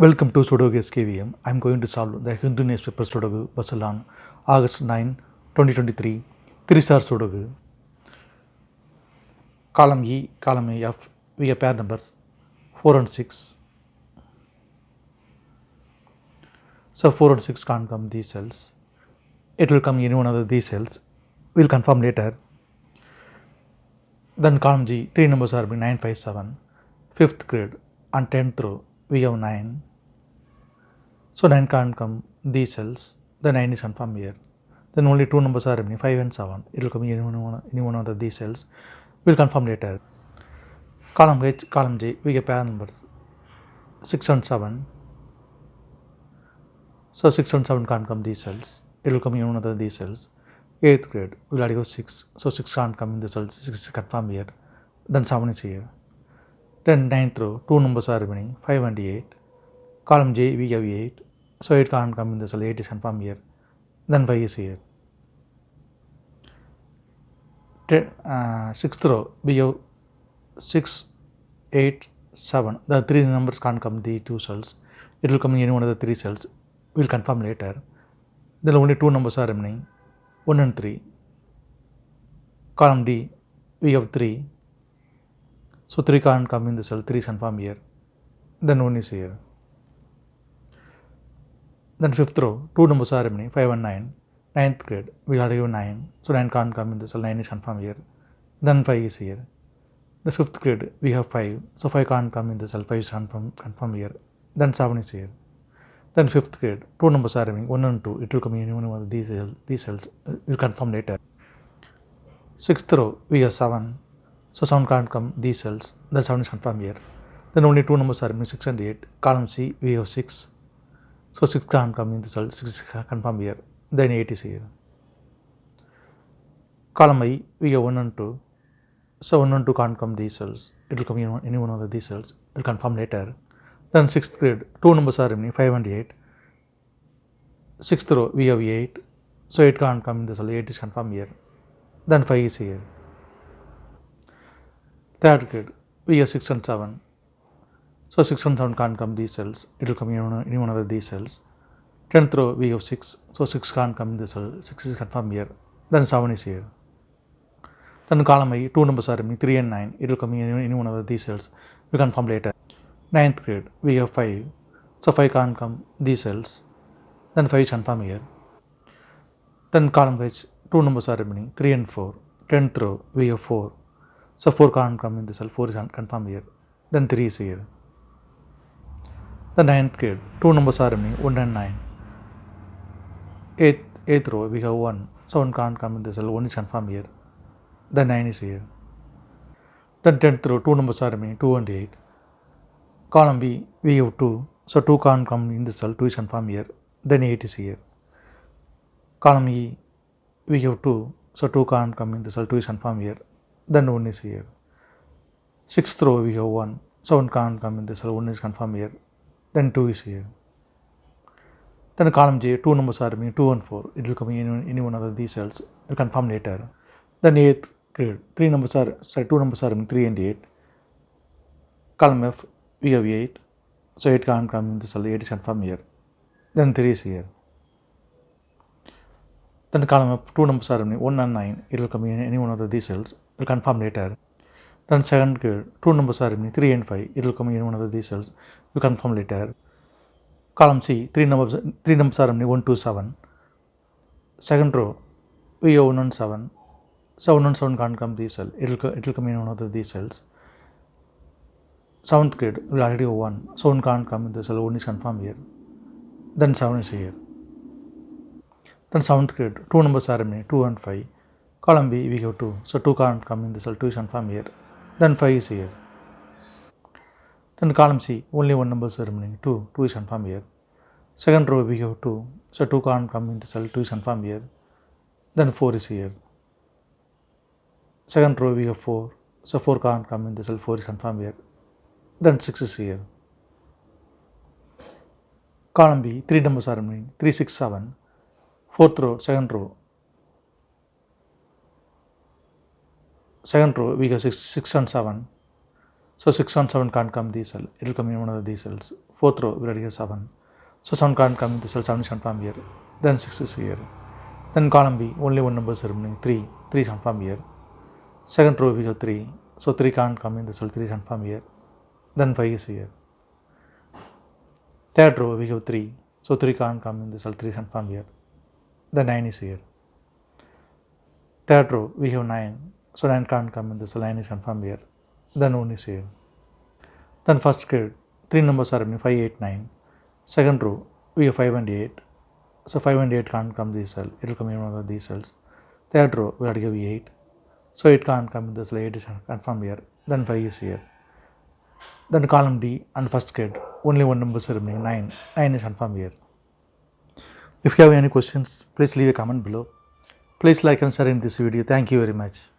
Welcome to Sudoku SkVm. I am going to solve the Hindu newspaper Sudoku puzzle on August 9, 2023. 3-star Sudoku. Column E, column F, we have pair numbers 4 and 6. So 4 and 6 can't come these cells. It will come in one of these cells. We'll confirm later. Then column G, 3 numbers are 9, 5, 7. 5th grid and 10th row, we have 9. So 9 can't come these cells. The 9 is confirmed here. Then only 2 numbers are remaining, 5 and 7. It will come in any one of these cells. We'll confirm later. Column H, column J, we get pair numbers 6 and 7. So 6 and 7 can't come these cells. It will come in one of these cells. 8th grade, we'll already go 6. So 6 can't come in the cells. 6 is confirmed here. Then 7 is here. Then 9th row, 2 numbers are remaining, 5 and 8. Column J, we have 8. So 8 can't come in the cell. 8 is confirmed here. Then 5 is here. 6th row, we have 6, 8, 7. The 3 numbers can't come the 2 cells. It will come in any one of the 3 cells. We'll confirm later. Then only 2 numbers are remaining, 1 and 3. Column D, we have 3. So 3 can't come in the cell. 3 is confirmed here. Then 1 is here. Then 5th row, 2 numbers are remaining, 5 and 9. 9th grade, we already have 9. So 9 can't come in the cell. 9 is confirmed here. Then 5 is here. The 5th grade, we have 5. So 5 can't come in the cell. 5 is confirmed here. Then 7 is here. Then 5th grade, 2 numbers are remaining, 1 and 2. It will come in one of these cells. We'll confirm later. 6th row, we have 7. So 7 can't come these cells. Then 7 is confirmed here. Then only 2 numbers are remaining, 6 and 8. Column C, we have 6. So 6 can't come in the cell. 6 is confirmed here. Then 8 is here. Column I, we have 1 and 2. So 1 and 2 can't come these cells. It will come in any one of these cells. We'll confirm later. Then 6th grade, 2 numbers are remaining, 5 and 8. 6th row, we have 8. So 8 can't come in the cell. 8 is confirmed here. Then 5 is here. 3rd grade, we have 6 and 7. So 6 and 7 can't come these cells. It will come in any one of these cells. 10th row, we have 6. So 6 can't come in the cell. 6 is confirmed here. Then 7 is here. Then column I, 2 numbers are remaining, 3 and 9. It will come in any one of these cells. We confirm later. 9th grade, we have 5. So 5 can't come these cells. Then 5 is confirmed here. Then column H, 2 numbers are remaining, 3 and 4. 10th row, we have 4. So 4 can't come in the cell. 4 is confirmed here. Then 3 is here. The 9th grade, 2 numbers are remaining, 1 and 9. 8th row, we have 1. So 1 can't come in the cell. 1 is confirmed here. Then 9 is here. Then 10th row, 2 numbers are remaining, 2 and 8. Column B, we have 2. So 2 can't come in the cell. 2 is confirmed here. Then 8 is here. Column E, we have 2. So 2 can't come in the cell. 2 is confirmed here. Then 1 is here. 6th row, we have 1. So 1 can't come in the cell. 1 is confirmed here. Then 2 is here. Then column J, 2 numbers are remaining, 2 and 4. It will come in any one of these cells. We'll confirm later. Then 8th grade, 2 numbers are remaining, 3 and 8. Column F, we have 8. So 8 can't come in the cell. 8 is confirmed here. Then 3 is here. Then the column F, 2 numbers are remaining, 1 and 9. It will come in any one of these cells. We'll confirm later. Then 2nd grade, 2 numbers are remaining, 3 and 5. It will come in one of these cells. We'll confirm later. Column C, 3 numbers are remaining, 1, 2, 7. 2nd row, we have 1 and 7. So 1 and 7 can't come these cells. It will come in one of these cells. 7th grade, we already have 1. So 1 can't come in the cell. 1 is confirmed here. Then 7 is here. Then 7th grade, 2 numbers are remaining, 2 and 5. Column B, we have 2. So 2 can't come in the cell. 2 is confirmed here. Then 5 is here. Then column C, only 1 number is remaining, 2. 2 is confirmed here. 2nd row, we have 2. So 2 can't come in the cell. 2 is confirmed here. Then 4 is here. 2nd row, we have 4. So 4 can't come in the cell. 4 is confirmed here. Then 6 is here. Column B, 3 numbers are remaining, 3, 6, 7. 4th row, 2nd row. 2nd row, we have 6 and 7. So 6 and 7 can't come these cells. It will come in one of these cells. Fourth row, we will get 7. So 7 can't come in the cell, 7 is confirmed here. Then 6 is here. Then column B, only one number is remaining, 3. 3 is confirmed here. Second row, we have 3. So 3 can't come in the cell, 3 is confirmed here. Then 5 is here. Third row, we have 3. So 3 can't come in the cell, 3 is confirmed here. Then 9 is here. Third row, we have 9. So 9 can't come in the cell, 9 is confirmed here. Then 1 is here. Then first grid, 3 numbers are remaining, 5, 8, 9. Second row, we have 5 and 8. So 5 and 8 can't come this cell, it will come in one of these cells. Third row, we have to give 8. So it can't come in this cell, 8 is confirmed here. Then 5 is here. Then column D and first grid, only one number is remaining, 9. 9 is confirmed here. If you have any questions, please leave a comment below. Please like and share in this video. Thank you very much.